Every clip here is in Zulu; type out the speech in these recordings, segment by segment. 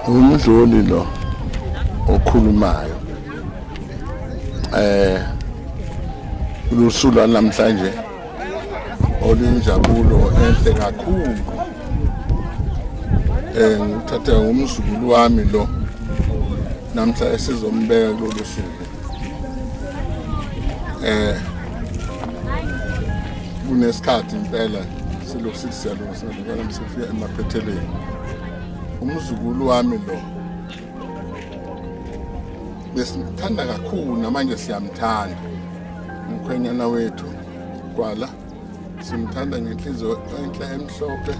Umdluli lo okhulumayo ulusula namhlanje olinjabulo enhle kakhulu. Ngithatha umzukulu wami lo namhla esizombeka kulolu suku. Kunesikhathi impela silokhu sisiyalungiselela msifika emaphethelweni. Umzukulu wami lo besimthanda kakhulu namanje siyamthanda. Umkhwenyana wethu Gwala simthanda ngenhliziyo enhle emhlophe,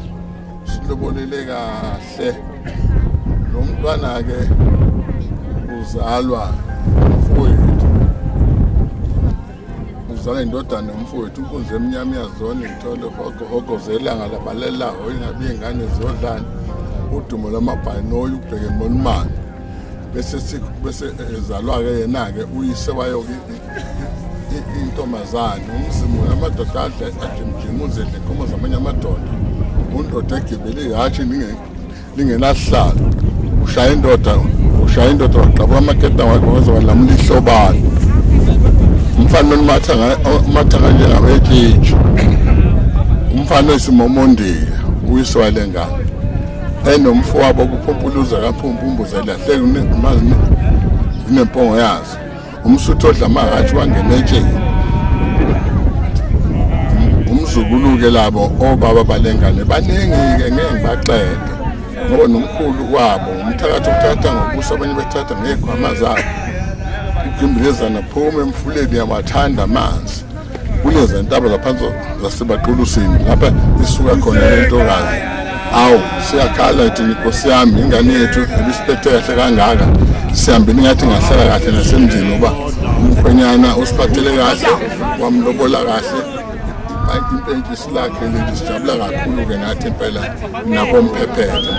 silobolele kahle. Lo mntwana ke uzalwa umfowethu, uzalwa indodana yomfowethu inkunzi emnyama iyazona ithole hogo zelanga labalelayo ingabe ingane zodlana udumo lamabhanoyi ubheke eMonimani. Bese ezalwa ke yena ke uyise wayo intombazane umzimu lamadoda ajimjimuze lenkomo zamanye amadoda. Undoda egibele hathi lingenahlalo ushaya indoda waqhabuka amaketa wakhe wazowalamula ihlobane. Umfana omatha kanje ngabetshitshi, umfana oyisimomondile uyise walengane enomfowabo kuphumpuluza kaphumpumbuza lahleke nempongo yazo. Umsuthu odla amahathi wangena etsheni. Umzukulu ke labo obaba balengane baningi ke ngeke baqede ngoba nomkhulu wabo umthakathi uthatha ngokusa abanye bethatha ngekhwama zabo. Ukimbilezana phuma emfuleni yamathanda amanzi kulezi ntaba laphansi zasebaqulusini lapha isuka khona lentokazi. Awu siyakhala ethi Nkosi yami ingane yethu ebisiphethe kahle kangaka sihambeni ngathi ngahlala kahle nasemzini ngoba umkhwenyana usiphathele kahle wamlobola kahle. Impela isilakhe leli sijabula kakhulu ke nathi impela nabo mphephethe.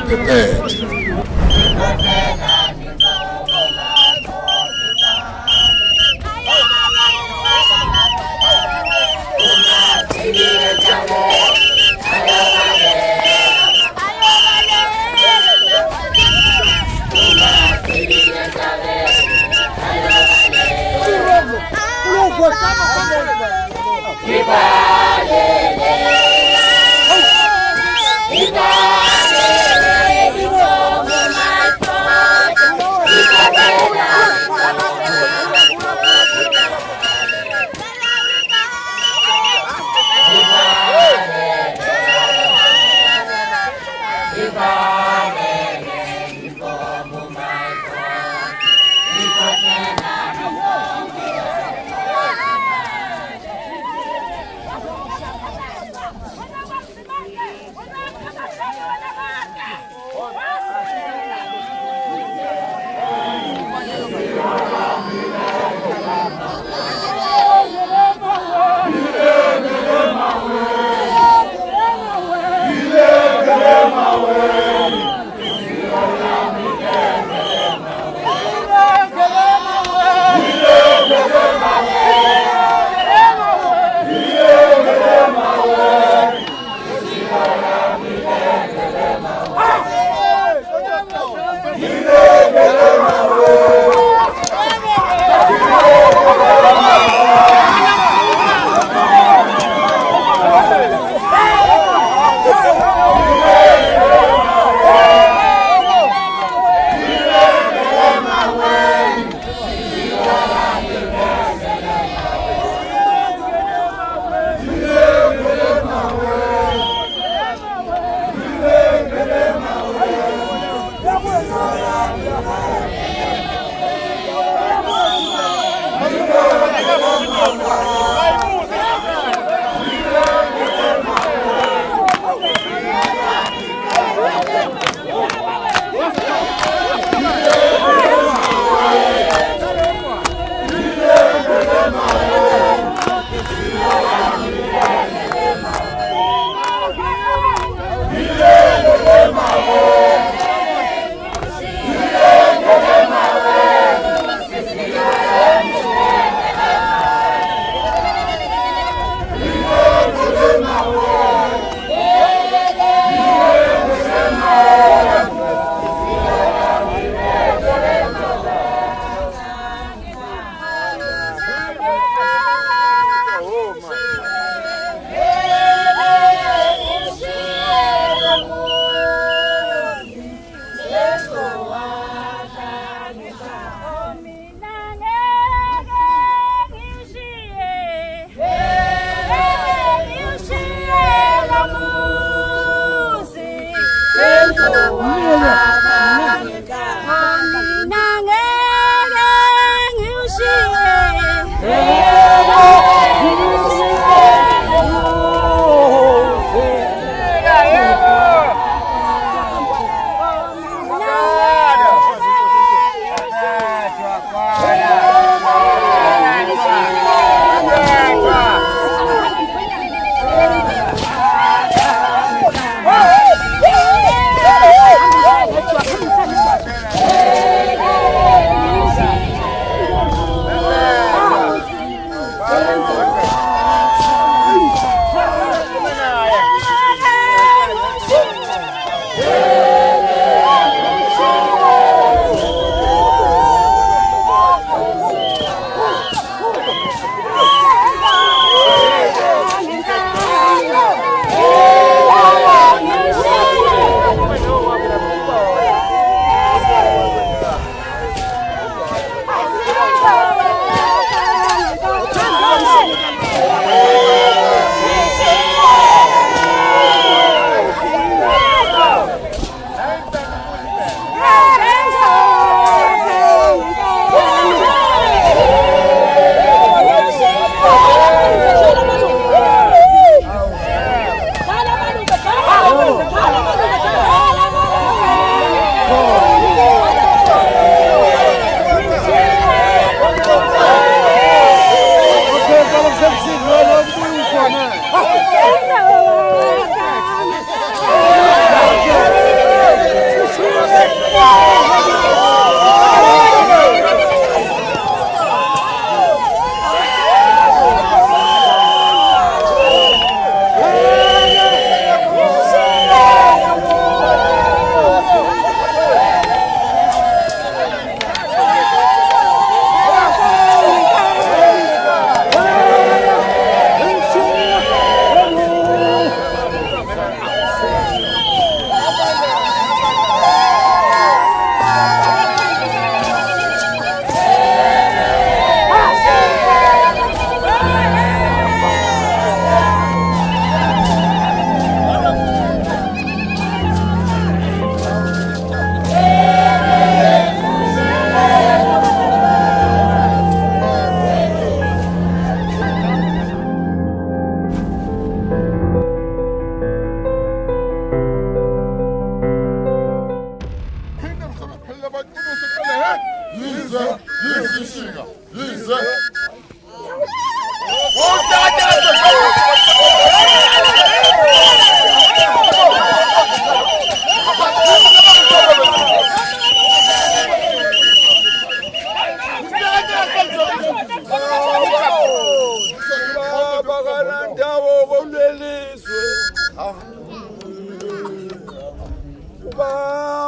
yize yizishinga yize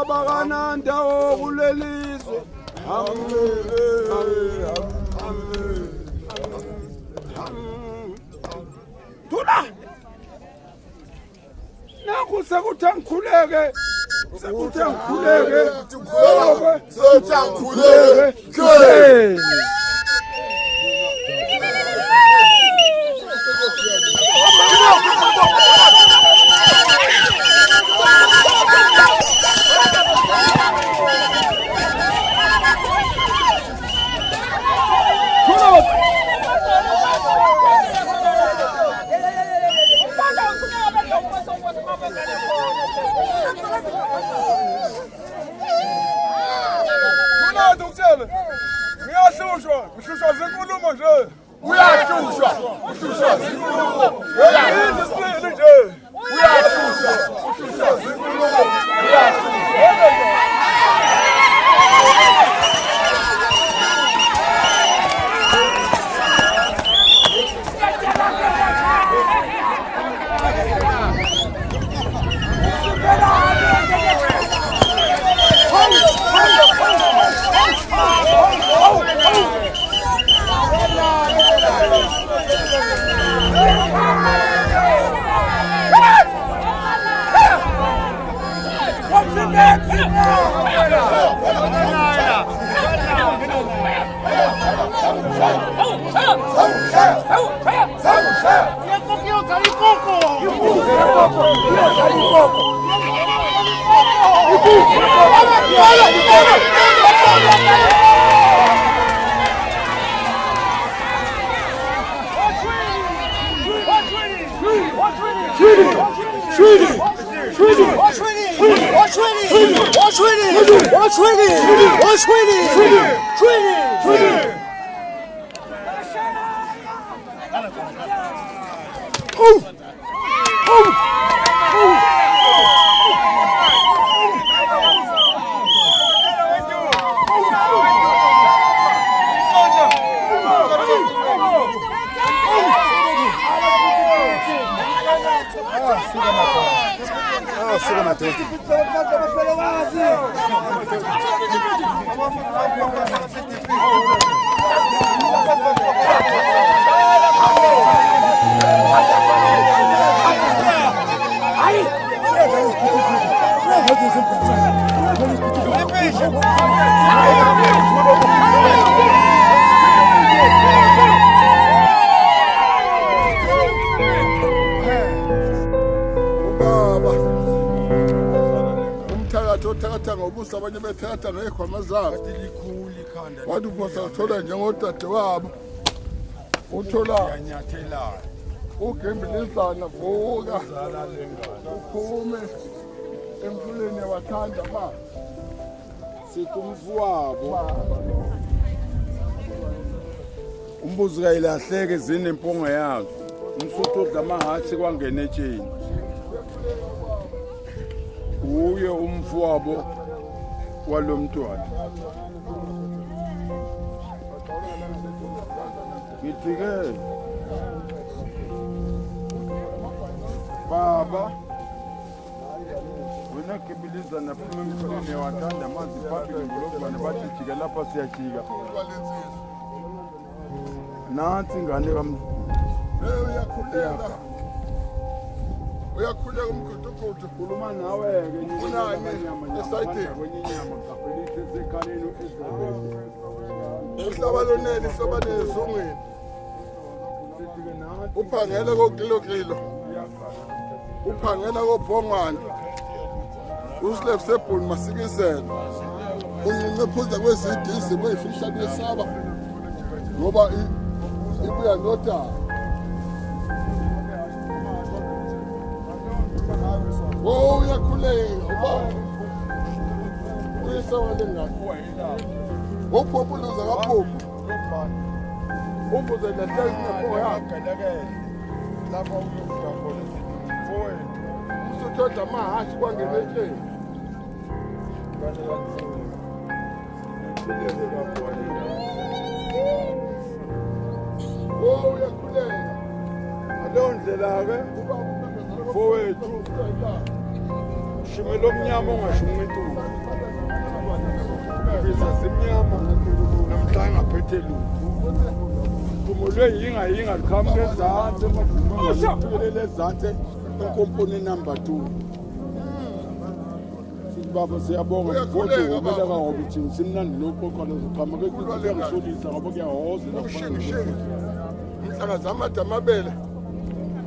Bagananda kulelizwe Tuna Naku sekuthe ngikhuleke Uthatha ngobuso abanye bethatha ngekhwama zabo wathi uphosa uthola njengodade wabo uthola ugembilizana vuka uphume emfuleni yabathanda ba sithi umfowabo umbuzi kayilahleke zinempongo yazo umsuthu udla amahathi kwangena etsheni uye umfowabo walomntwana ngithike baba wena kebiliza naphuma emfuleni yawathanda amanzi phambili ngolobane bathi jika lapha siyajika nansi ingane uyakhuleka umkhutukhuthu khuluma nawe-ke esayidini uhlaba lonele ihloba nezungwini uphangela kokilokilo uphangela kobhongwane usilef sebhuni masikisela uncince phuza kwezidisi kweyifihla kuyesaba ngoba ibuya nodaba uyakhuleka uba uyesawale ngakho Uphopuluza kaphuphu. Umbuze lehlelo yakhe. Lapha uyofika khona. Mfowethu. Usuthola amahashi kwangelekeni. Oh, uyakhuleka. Ngaleyo ndlela-ke mfowethu shimelo omnyama ongashumituka iza zimnyama namhlanje ngaphethe lutho kumulwe yinga liqhamuka ezantsi emaphumele ezantsi enkomponi number 2 baba siyabonga mfowethu ngobela kangoba ithini simnandi loqoqana zoqhamuka kuyakusolisa ngoba kuyahoza ushingishingi mhlanga zamade amabele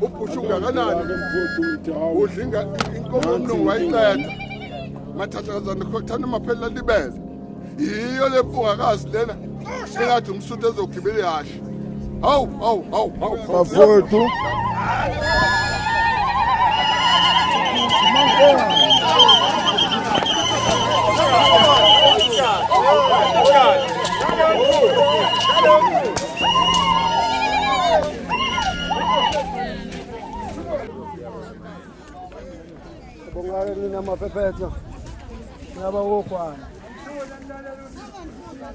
ubhushu ungakanani udlinga inkomo omnungu wayiqeda mathathakazana khothana amaphela libele yiyo le mpungakazi lena engathi umsuthu ezogibela ihashe hawu bafowethu Bongare nina mapepetso yaba wokwana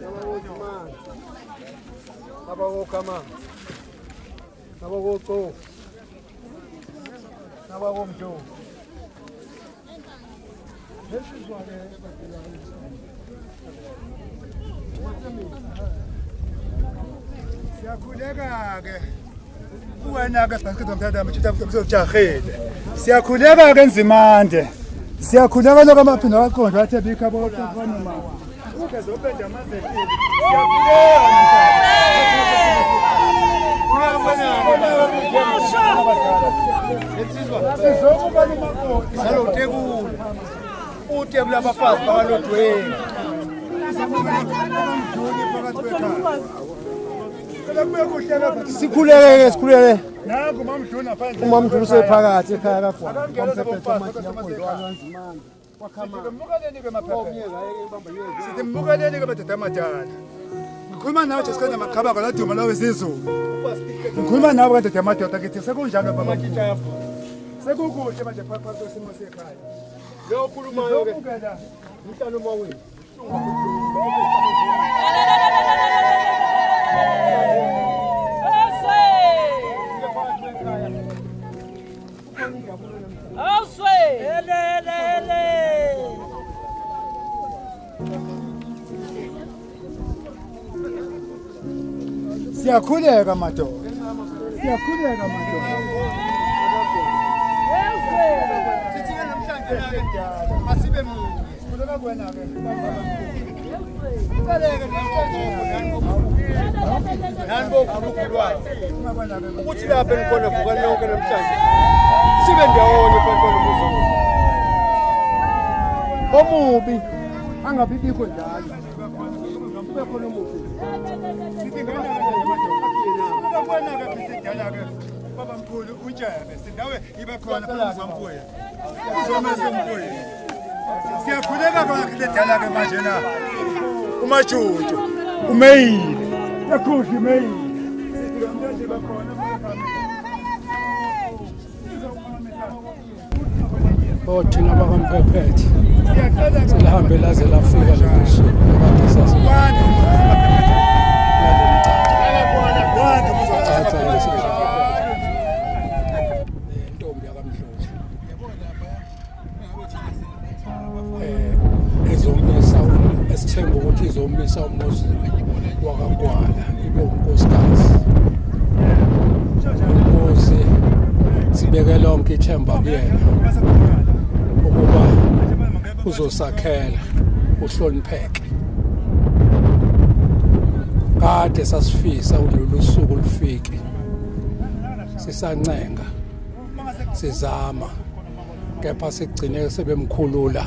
yaba wokman yaba wokama yaba wokho yaba womjo siyakhuleka-ke uwena-ke bhasikhetho mthatha machitafuzojahile siyakhuleka-ke Nzimande siyakhuleka lokho amaphinda waqonda wathi bikho aboqoqanoma ukezopenda amazekile utebula abafazi bakalodweni sikhuleke umamdlulu usephakathi ekhaya kakhona sitimbukeleni-ke madoda amadala ngikhuluma nawe nje sikwenza makhabako laduma lawe zizulu ngikhuluma nawe kadoda amadoda kithi sekunjalo baba sekukuhle manje phakathi kwesimo sekhaya lo khulumayo-ke mhlalo mawini siyakhuleka madoda siyakhuleka madoda sithike namhlanje asibe munye khuleka kwena-ke nanibokulukulwayo ukuthi lapha enikhona vukani yonke namhlanje sibe ndawonye phansi omubi angabibikho njalo kube khona omubi baba mkhulu utshebe sindawe ibe khona phezamfuye uzomazemfuye siyakhuleka kwakhe dala-ke manje na umajuju umeyile yakhohle imeyile thina bakamphephethe silihambe laze lafika lesuku kade intombi yakamdluli ezombisa esithemba ukuthi izombisa umuzi wakagwala ibe unkosikazi umuzi sibeke lonke ithemba kuyena ukuba uzosakhela uhlonipheke kade sasifisa ulolu suku lufike sisancenga sizama kepha sigcine sebemkhulula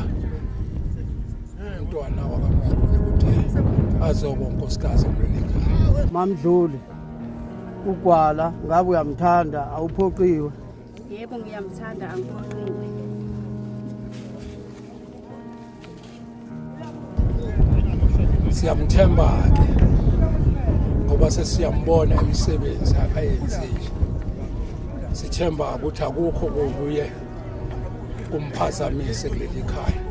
umntwana wakamdluli ukuthi azoba unkosikazi kulelikhaya. Mamdluli ugwala ngabe uyamthanda awuphoqiwe? Yebo ngiyamthanda angiphoqiwe. Siyamthemba-ke ngoba sesiyambona imisebenzi akayenzile. Sithemba ukuthi akukho kubuye kumphazamise kuleli khaya.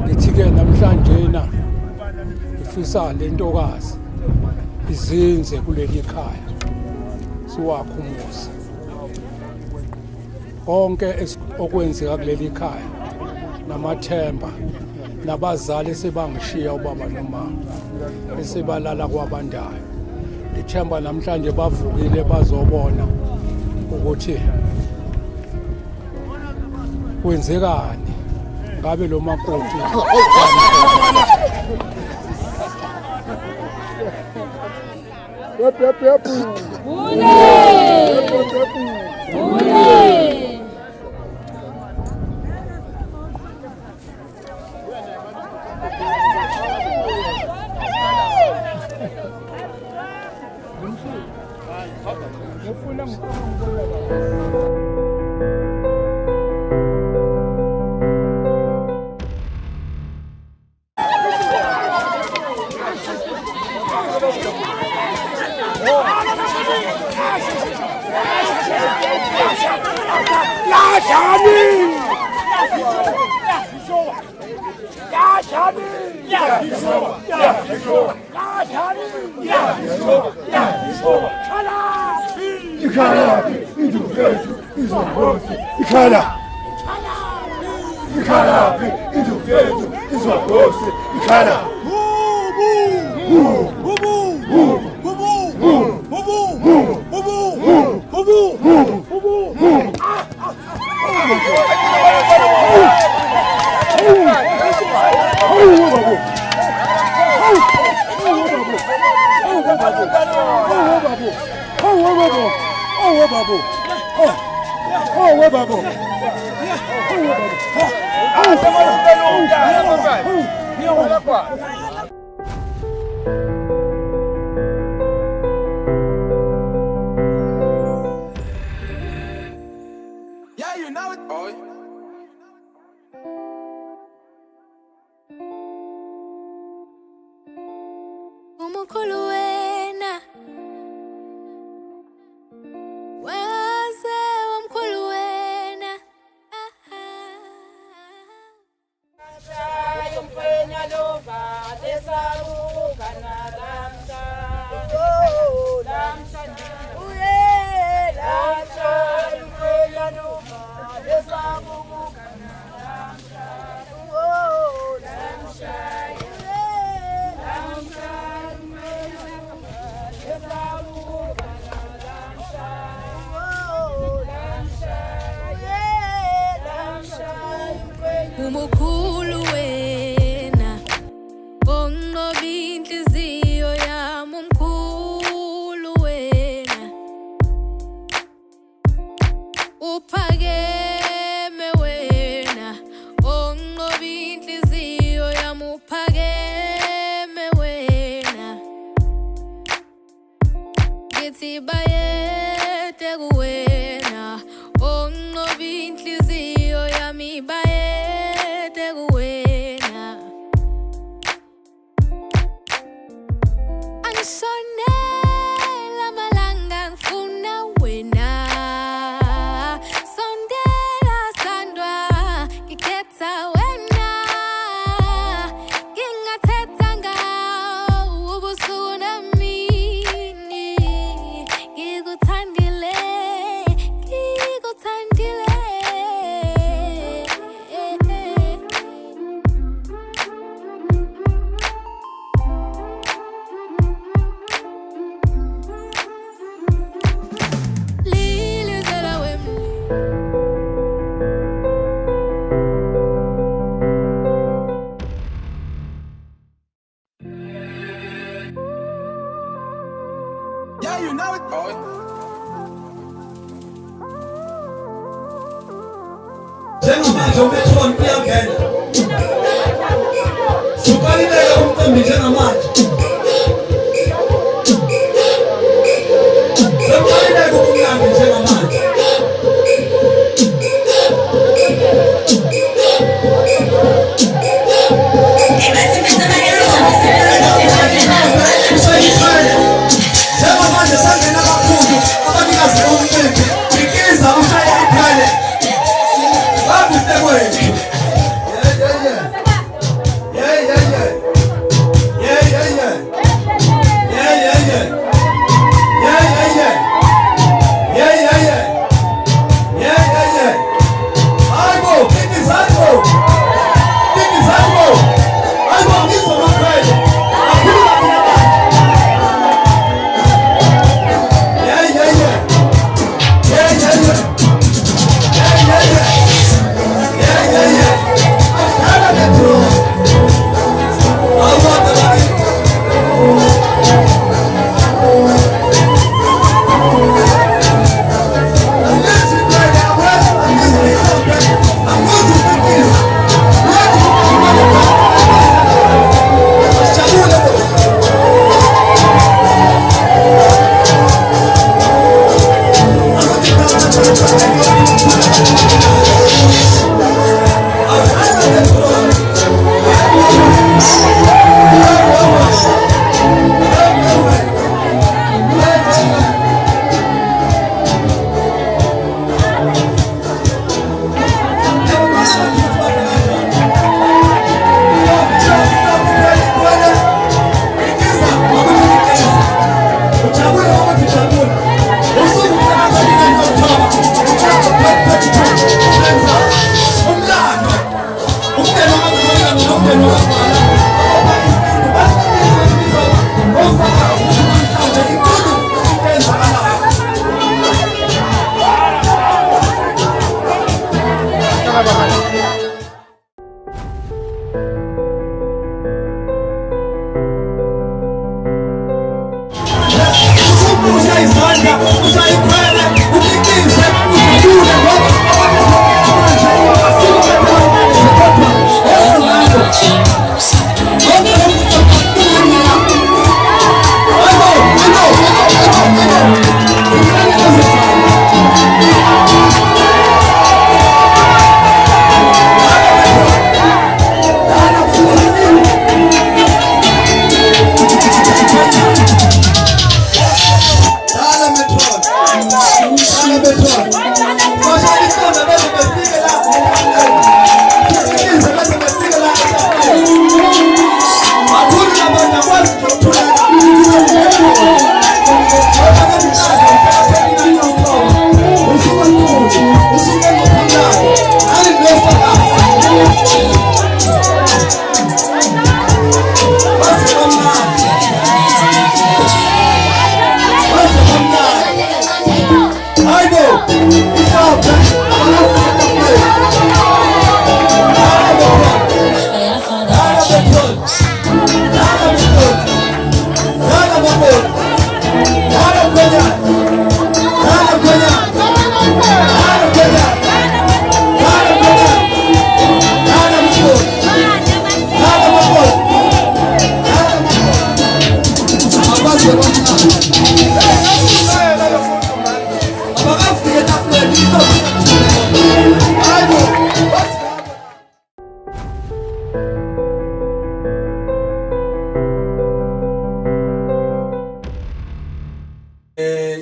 Lithi-ke namhlanje na ifisa le ntokazi izinze kuleli khaya siwakhe umuzi. Konke okwenzeka kuleli khaya namathemba nabazali sebangishiya ubaba nomama esebalala kwabandayo. Lithemba namhlanje bavukile bazobona ukuthi kwenzekani ngabe lo makoti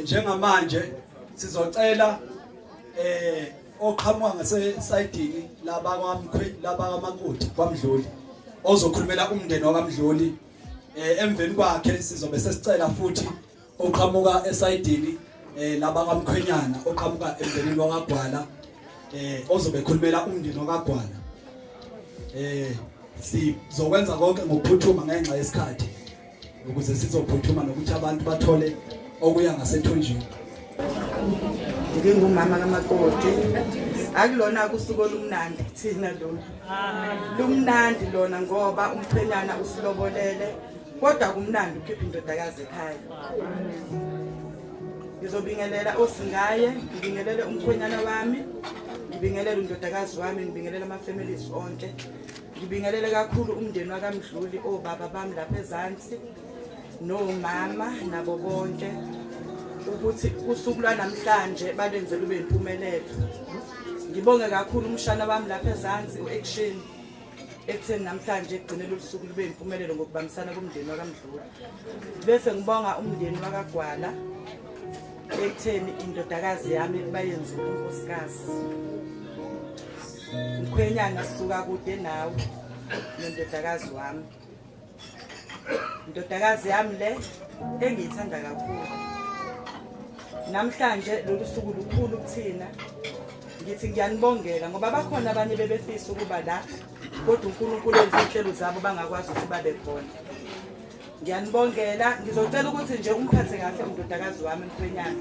Njengamanje sizocela oqhamuka ngasesayidini labamakoti kwaMdluli ozokhulumela umndeni waMdluli emveni kwakhe sizobe sesicela futhi oqhamuka esayidini labakamkhwenyana oqhamuka emndenini wakwaGwala ozobe ekhulumela umndeni wakwaGwala sizokwenza konke ngokuphuthuma ngenxa yesikhathi ukuze sizophuthuma nokuthi abantu bathole okuya ngasethunjini. Ngingumama kamakoti akulona kusuku olumnandi thina lona lumnandi lona ngoba umkhwenyana usilobolele kodwa kumnandi ukhipha indodakazi ekhaya. Ngizobingelela osingaye, ngibingelele umkhwenyana wami, ngibingelele indodakazi wami, ngibingelele ama-families onke, ngibingelele kakhulu umndeni wakaMdluli, obaba bami lapha ezansi nomama nabo bonke ukuthi usuku lwanamhlanje balenze lube impumelelo. Ngibonge kakhulu umshana wami lapha ezansi uAction ekutheni namhlanje egcinele usuku lube impumelelo ngokubambisana komndeni wakaMdluli. Bese ngibonga umndeni wakaGwala ekutheni indodakazi yami bayenze unkosikazi. mkhwenyana sisuka kude nawe nendodakazi wami. Indodakazi yami le engiyithanda kakhulu. Namhlanje lolu suku lukhulu kuthina. Ngithi ngiyanibongela ngoba bakhona abanye bebefisa ukuba la kodwa uNkulunkulu enze inhlelo zabo bangakwazi ukuthi babe khona. Ngiyanibongela, ngizocela ukuthi nje umphathe kahle indodakazi wami mkhwenyana.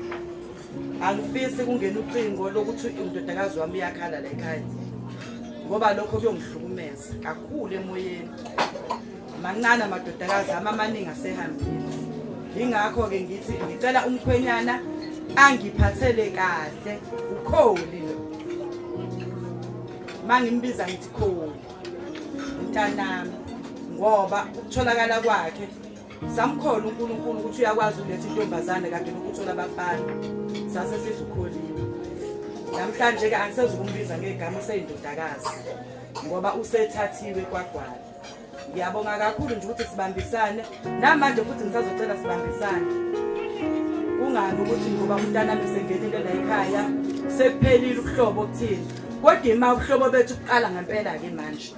Angifisi kungena ucingo lokuthi indodakazi wami iyakhala la ekhaya. Ngoba lokho kuyongihlukumeza kakhulu emoyeni. Mancane amadodakazi amaningi asehambile. Ingakho ke ngithi ngicela umkhwenyana angiphathele kahle ukholi lo. Mangimbiza ngithi kholi. Mntanami ngoba ukutholakala kwakhe samkhola uNkulunkulu ukuthi uyakwazi uletha intombazane kade nokuthola abafana. Sase sizukholiwe. Namhlanje ke angisezukumbiza ngegama seyindodakazi ngoba usethathiwe kwaGwala. Ngiyabonga kakhulu nje ukuthi sibambisane namanje futhi ngisazocela sibambisane. Kungani ukuthi ngoba umntanami sengenile la ekhaya sekuphelile ukuhlobo okuthini. Kodwa ima ubuhlobo bethu uqala ngempela ke manje.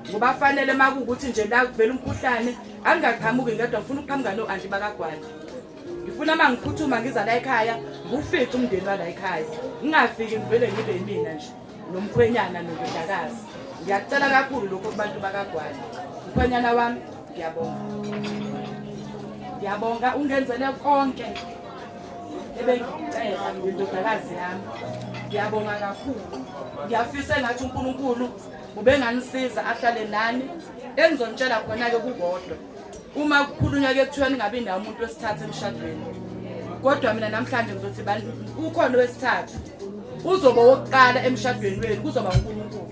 Ngoba fanele makuukuthi nje la kuvela umkhuhlane angaqhamuki ngedwa ngifuna ukuqhamuka noanti bakaGwala. Ngifuna mangiphuthuma ngiza la ekhaya ngufike umndeni wala ekhaya. Ngingafiki ngivele ngibe mina nje nomkhwenyana nododakazi. Ngiyacela kakhulu lokho kubantu bakaGwala. Mkhwenyana wami ngiyabonga. Ngiyabonga ungenzele konke ebengicela indodakazi yami. Ngiyabonga kakhulu. Ngiyafisa engathi uNkulunkulu ubenganisiza ahlale nani engizontshela khona ke kukodwa. Uma kukhulunywa ke kuthiwa ningabe indawo umuntu wesithathu emshadweni. Kodwa mina namhlanje ngizothi ukhona wesithathu. Uzoba wokuqala emshadweni wenu kuzoba uNkulunkulu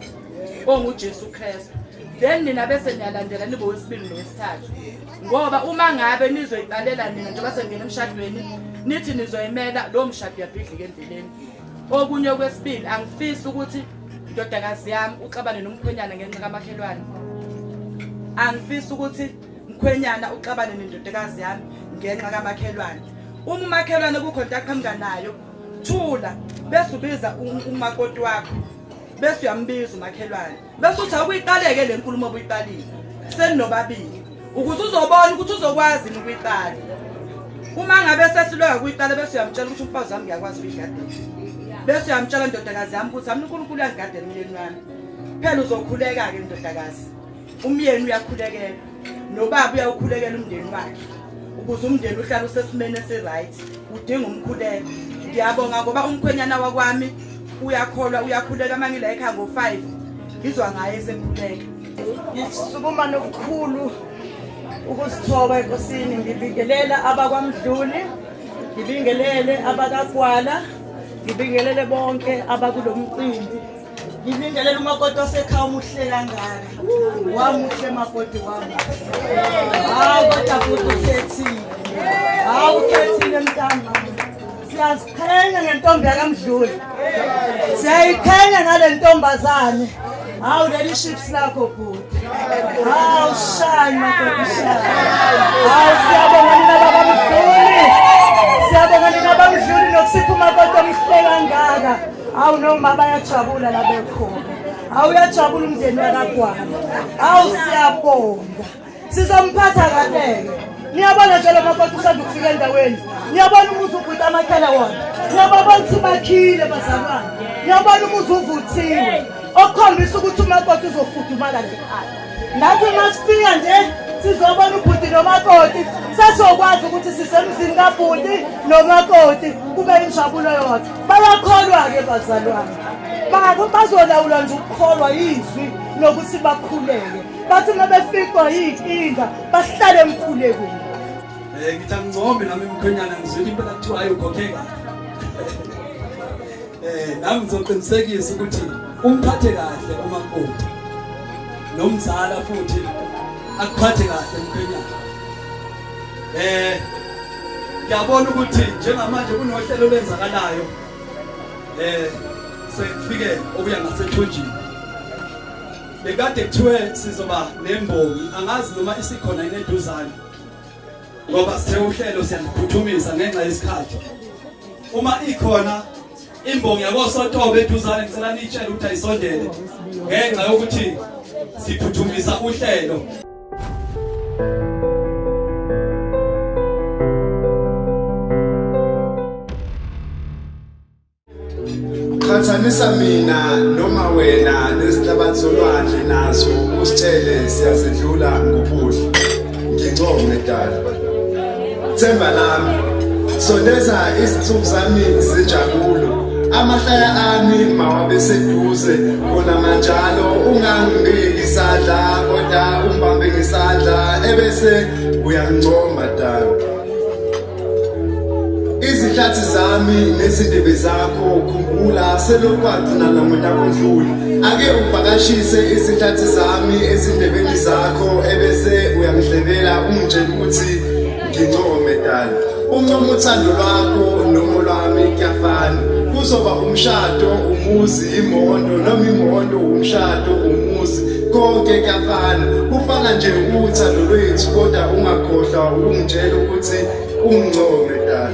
onguJesu Kristu. Then nina bese niyalandela nibe wesibili nowesithathu. Ngoba uma ngabe nizoyiqalela nina njengoba sengena emshadweni nithi nizoyimela lo mshado yabhidlika endleleni. Okunye kwesibili angifisi ukuthi indodakazi yami uxabane nomkhwenyana ngenxa kamakhelwane. Angifisi ukuthi mkhwenyana uxabane nendodakazi yami ngenxa kamakhelwane. Uma umakhelwane kukhona aqhamuka nayo thula bese ubiza umakoti wakho bese uyambiza umakhelwane bese uthi akuyiqaleke le nkulumo obuyiqalile seninobabili ukuze uzobona ukuthi uzokwazi ukuyiqala. Uma ngabe sehluleka ukuyiqala bese uyamtshela ukuthi umfazi wami ngiyakwazi ukuyigadela. Bese uyamtshela indodakazi yami ukuthi ami uNkulunkulu uyangigadela umyeni wami. Phela uzokhuleka ke indodakazi. Umyeni uyakhulekela nobaba uyawukhulekela umndeni wakhe. Ukuze umndeni uhlale usesimene esiright udinga umkhuleko. Ngiyabonga ngoba umkhwenyana wakwami uyakholwa uyakhuleka mangila ekhaya ngo5 ngizwa ngaye esekhuleka. Ngisukuma nokukhulu ukusithoba enkosini ngibingelela abakwamdluli ngibingelele abakaGwala ngibingelele bonke abakulomcimbi ngibingelele umakoti wasekhaya umuhle kangaka wamuhle makoti wami kodwa futhi ukhethile ukhethile mntana siyaziqhenya ngentombi yakamdluli siyayiqhenya ngale ntombazane leli ships lakho bhuti shine makoti shine siyabonga nina bakamdluli siyabonga nina bamdluli nokusipha umakoti omhle kangaka noma bayajabula la bekhona uyajabula umndeni wakaGwala siyabonga sizomphatha kahle. Niyabona nje lo makoti usanda ukufika endaweni. Niyabona umuzi ubhuti amakhela wona. Niyabona ukuthi bakhile bazalwane. Niyabona umuzi uvuthiwe. Okukhombisa ukuthi umakoti uzofudumala ekhaya. Nathi masifika nje sizobona ubhuti nomakoti sesokwazi ukuthi sisemzini kabhuti nomakoti kube injabulo yodwa. Bayakholwa ke bazalwane. Bazolawula nje ukukholwa izwi nokuthi bakhuleke. Bathi mabefikwa yinkinga bahlale emkhulekweni. Ngithi angicombe nami mkhwenyana ngizwile impela kuthiwa ayukhokheka. Nami ngizoqinisekisa ukuthi umphathe kahle umakoti. Nomzala futhi akuphathe kahle mkhwenyana. Ngiyabona ukuthi njengamanje kunohlelo lwenzakalayo. Sefike okuya ngasethunjini. Bekade kuthiwe sizoba nembongi angazi noma isikhona ineduzane ngoba sithe uhlelo siyaphuthumisa ngenxa yesikhathi. Uma ikhona imbongi yakoSotobe eduzane ngicela nitshele ukuthi ayisondele ngenxa yokuthi siphuthumisa uhlelo. Qhathanisa mina noma wena nesihlabathi solwandle nazo usitshele siyazidlula ngobuhle. Ngincome dala. Themba lami sondeza izinsuku zami zenjabulo. Amahlaya ami mawabe seduze khona manjalo ungangibeki isandla kodwa umbambe ngesandla ebese uyangincoma dala. Izihlathi zami nezindebe zakho khumbula selokwagcina namuntu akondluli. Ake uvakashise izihlathi zami ezindebeni zakho ebese uyangihlebela ungitshela ukuthi ngincome dala. Uncoma uthando lwakho nomo lwami kuyafana. Kuzoba umshado umuzi imondo noma imondo umshado umuzi konke kuyafana. Kufana nje uthando lwethu kodwa ungakhohlwa ungitshela ukuthi ungincome dala.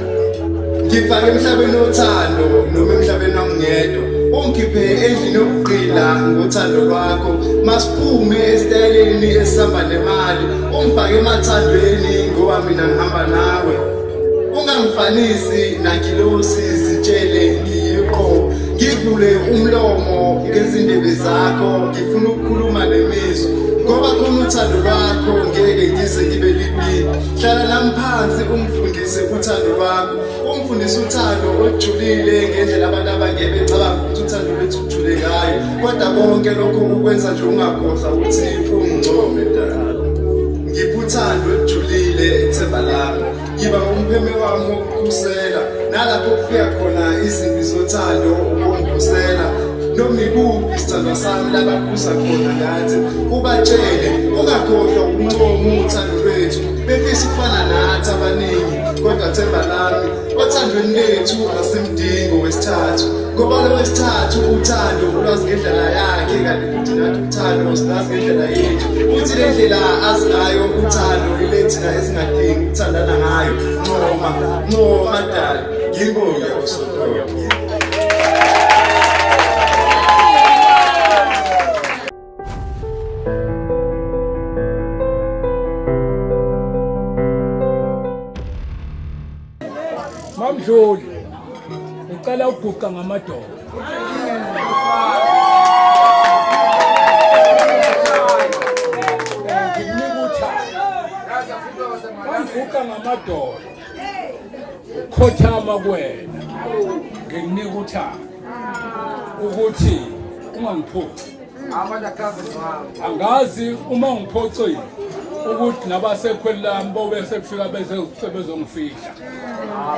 Ngifake emhlabeni othando noma emhlabeni wangedwa. Ungikhiphe endlini yokuqila ngothando lwakho. Masiphume esitayeleni esihamba nemali. Ungifake emathandweni ngoba mina ngihamba nawe. Ungangifanisi nangilosi zitshele ngiyiqo. Ngivule umlomo ngezindebe zakho ngifuna ukukhuluma nemizwa. Ngoba khona uthando lwakho ngeke ngize ngibe libili. Hlala nami phansi ungifundise uthando lwakho. Ungifundise uthando olujulile ngendlela abantu abangeke becabanga ukuthi uthando lwethu lujule ngayo. Kodwa konke lokho ukwenza nje ungakhohlwa ukuthi ungincome dala. Ngipha uthando olujulile ethemba lami. Yiba umpheme wami wokukhusela. Nalapho kufika khona izimpi zothando ukungikhusela. Noma ikuphi isithando sami labaphuza khona ngathi ubatshele ungakhohlwa ukuncoma uthando lwethu. Befisa ukufana nathi abaningi kodwa themba lami othandweni lethu asimdingo wesithathu. Ngoba lo wesithathu uthando ulwazi ngendlela yakhe kanti futhi nathi uthando silazi ngendlela yethu. Futhi le ndlela azingayo uthando ile thina esingadingi ukuthandana ngayo. Ncoma dala. Ngibonge usodwa. Mamdluli ngicela uguqa ngamadolo. Uguqa ngamadolo. Khothama kuwena. Ngikunika uthando ukuthi ungangiphuci. Angazi uma ngiphoxile ukuthi nabasekhweli lami bobe sekufika bezongifihla.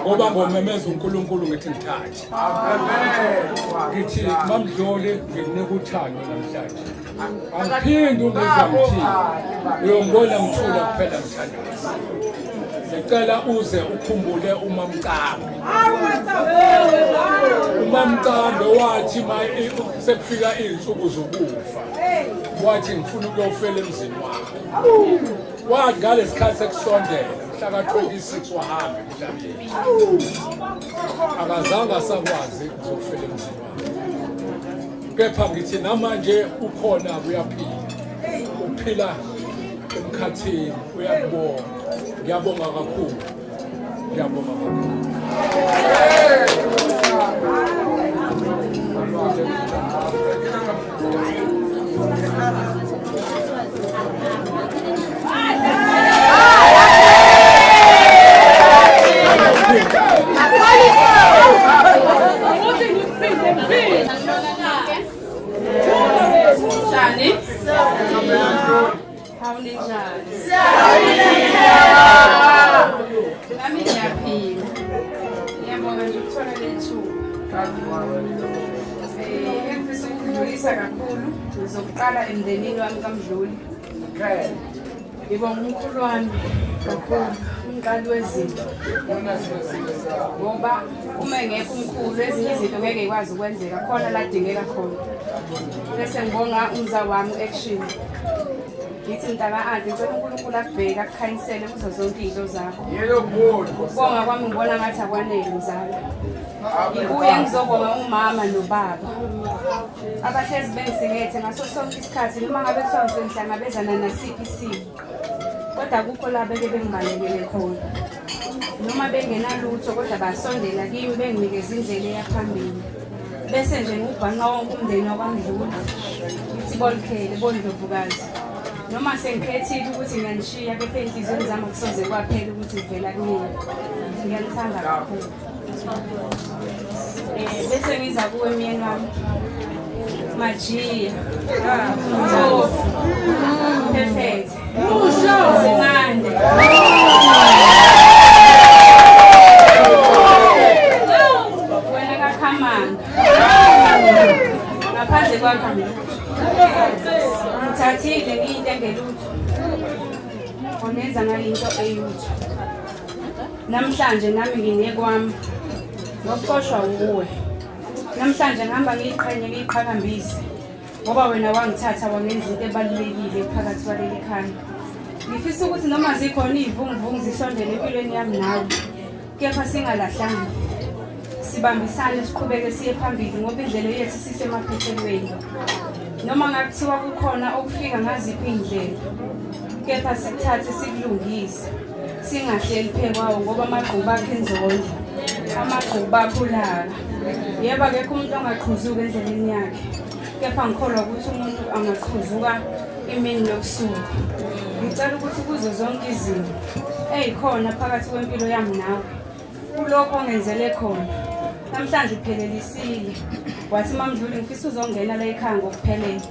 Ngoba ngomemeza uNkulunkulu ngithi ngithathe. Ngithi Mamdluli ngikunika uthando namhlanje. Angiphindi ungizwa ngithini. Uyongibona ngithula kuphela ngithandaza. Ngicela uze ukhumbule uMamcambi. uMamcambi wathi sekufika izinsuku zokufa. Wathi ngifuna ukuyofela emzini wakho. Wathi ngalesikhathi sekusondela mhla ka-26 wahamba emhlabeni. Akazange asakwazi ukuzofela emzini wakho. Kepha ngithi namanje ukhona uyaphila. Uphila emkhathini uyakubonga. Ngiyabonga kakhulu. Ngiyabonga kakhulu. Nami ngiyaphila. Ngiyabonga nje ukuthola lethuba. Ngifisa ukudlulisa kakhulu. Ngizokuqala emndenini wami kaMdluli. Ngibonga umkhulu wami kakhulu, umqali wezinto. Ngoba uma engekho umkhulu ezinye izinto ngeke ikwazi ukwenzeka khona la dingeka khona. Bese ngibonga umzali wami u-Action. Ngithi mntaka ade ngicela uNkulunkulu akubheke akukhanyisele kuzo zonke izinto zakho. Ukubonga kwami ngibona ngathi akwanele mzala. ngibuye ngizobonga umama nobaba abahlezi bengisekethe ngaso sonke isikhathi noma ngabe kuthiwa ngihlangabezana nasiphi isimo kodwa kukho la beke bengibalekele khona noma bengenalutho kodwa basondela kimi benginikeza indlela eyaphambili bese nje ngubhanqa wonke umndeni wakwamdlula ngithi bolikhele bondlovukazi noma sengikhethile ukuthi ngiyanishiya kepha enhliziyweni zami kusoze kwaphela ukuthi ngivela kumina ngiyalithanda kakhulu bese ngiza kuwe myeni wami Majiya Mtofu Perfect Zimande wena kakhamanga ngaphandle kwakho ngithathile ngiyinto engelutho ongenza ngayinto eyutho namhlanje nami nginekwami ngokuxoshwa uwe namhlanje ngihamba ngiyiqhenye ngiyiqhakambise ngoba wena wangithatha wangenza into ebalulekile phakathi kwaleli khaya ngifisa ukuthi noma zikhona izivunguvungu zisondele empilweni yami nawe kepha singalahlanga sibambisane siqhubeke siye phambili ngoba indlela yethu sisemaphethelweni noma ngakuthiwa kukhona okufika ngaziphi indlela kepha sikuthathe sikulungise singahleli phekwawo ngoba amagquba akhe inzondlo amagquba akhulaka yebo akekho umuntu ongaqhuzuka endleleni yakhe kepha ngikholwa ukuthi umuntu angaqhuzuka imini nobusuku ngicela ukuthi kuzo zonke izimo eyikhona phakathi kwempilo yami nawe kulokho ongenzele khona namhlanje uphelelisile wathi mamdluli ngifisa uzongena la ekhaya ngokuphelele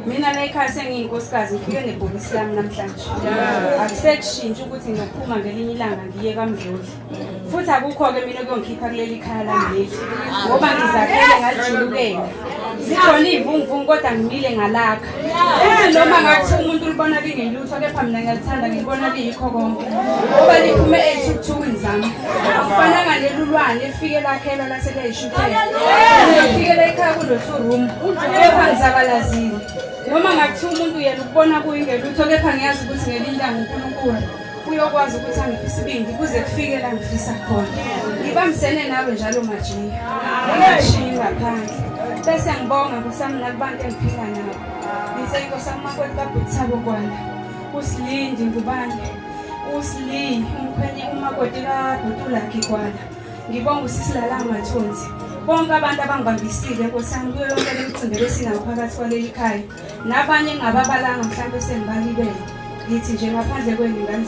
mina la ekhaya sengiyinkosikazi ngifike nebhokisi lami namhlanje akusekushintsha ukuthi ngiyophuma ngelinye ilanga ngiye kaMdluli futhi akukho-ke mina kuyongikhipha kuleli khaya lami leli ngoba ngizakhele ngalijulukela zikhona iy'vunguvungu kodwa ngimile ngalakha futhi noma ngathi umuntu ulibona lingelutho kepha mina ngiyalithanda ngilibona liyikho konke ngoba liphume ey'thukuthukwini zami akufananga leli ulwane lifike lakhelwa laseleyishukela ngizofikela ekhaya kulo-2 room kepha ngizabalazile noma ngakuthiwa umuntu yena ukubona kuyingelutho kepha ngiyazi ukuthi ngelinye ilanga uNkulunkulu uyokwazi ukuthi angiphe isibindi kuze kufike la ngifisa khona ngibambisene nawe njalo Majiya ngingashiyi ngaphandle bese ngibonga kusami nakubantu engiphila nabo ngise inkosami umakoti kaBhutthabo Gwanda uSilindi Ngubane uSilindi umkhwenye umakoti kaBhutulakhe Gwanda ngibonga uSisilalanga Mathonsi bonke abantu abangibambisile nkosami kuyo yonke lemicimbi esinayo phakathi kwaleli khaya nabanye engababalanga mhlawumbe sengibalibele ngithi nje ngaphandle kwengane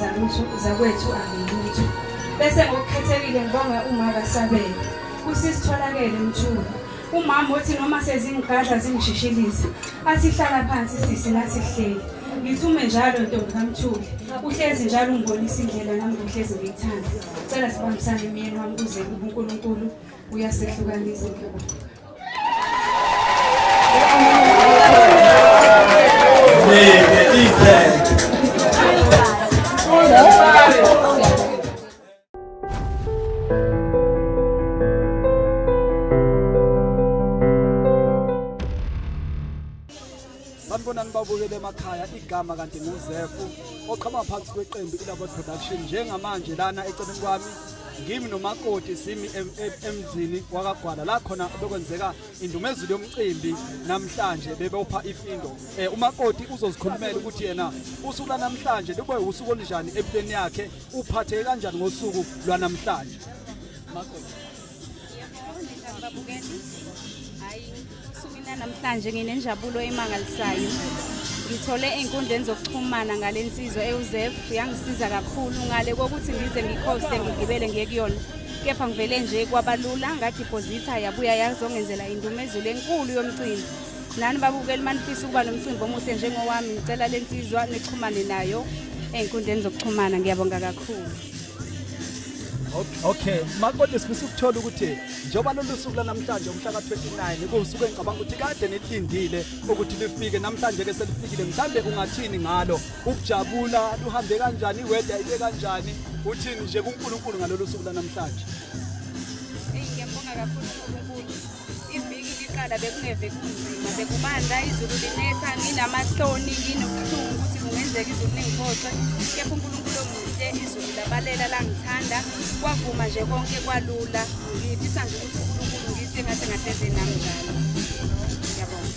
zakwethu angilutho bese ngokukhethekile ngibonga uma kaSabela kusisitholakele Mthuli umama othi noma sezingigadla zingishishilisa asihlala phansi sisi nathi sihleli ngithume njalo ntombi kaMthuli uhlezi njalo ungibonisa indlela nami uhlezi ngiyithanda cela sibambisane myeni wami kuze kube uNkulunkulu uyasehlukanisa sanibonani babukele emakhaya igama kanti nguZefu oqhama phansi kweqembu iLabo Production njengamanje lana eceleni kwami ngimi nomakoti simi emzini wakagwala la khona bekwenzeka indumezulu yomcimbi namhlanje bebopha ifindo umakoti uzozikhulumela ukuthi yena usuku la namhlanje lube usuku olunjani empilweni yakhe uphatheke kanjani ngosuku lwanamhlanje makoti namhlanje nginenjabulo emangalisayo ngithole einkundleni zokuxhumana ngalensizwa eUZEF yangisiza kakhulu ngale kokuthi ngize ngikhoste ngigibele ngiye kuyona kepha ngivele nje kwabalula ngadeposita yabuya yazongenzela indumezulu enkulu yomcimbi nani babukeli manifisa ukuba nomcimbi omuhle njengowami ngicela lensizwa nixhumane nayo einkundleni zokuxhumana ngiyabonga kakhulu. Okay makoti sifisa ukuthola ukuthi njengoba lolu suku lanamhlanje umhla ka29 kusuke ngicabanga ukuthi kade nilindile ukuthi lifike namhlanje ke selifikile mhlambe ungathini ngalo ukujabula luhambe kanjani iweather ibe kanjani uthini nje kuNkulunkulu ngalolu suku lanamhlanje ngiyabonga kakhulu uNkulunkulu iviki kuqala bekungeve kunzima, bekumanda izulu linetha, nginamahloni, nginobuhlungu ukuthi kungenzeka izulu lingiphoxe. Kepha uNkulunkulu omuhle, izulu labalela langithanda, kwavuma nje konke kwalula. Ngifisa nje ukuthi uNkulunkulu ngithi engathi ngahleze nami njalo. Ngiyabonga.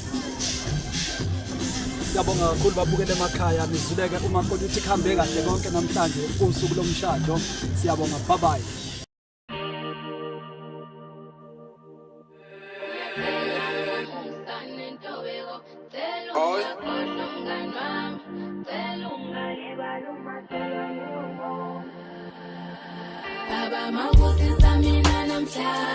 Siyabonga kakhulu babukele emakhaya, nizuleke umakoti uthi kuhambe kahle konke namhlanje kusuku lomshado. Siyabonga, bye bye. Baba mawukusisa mina namhlanje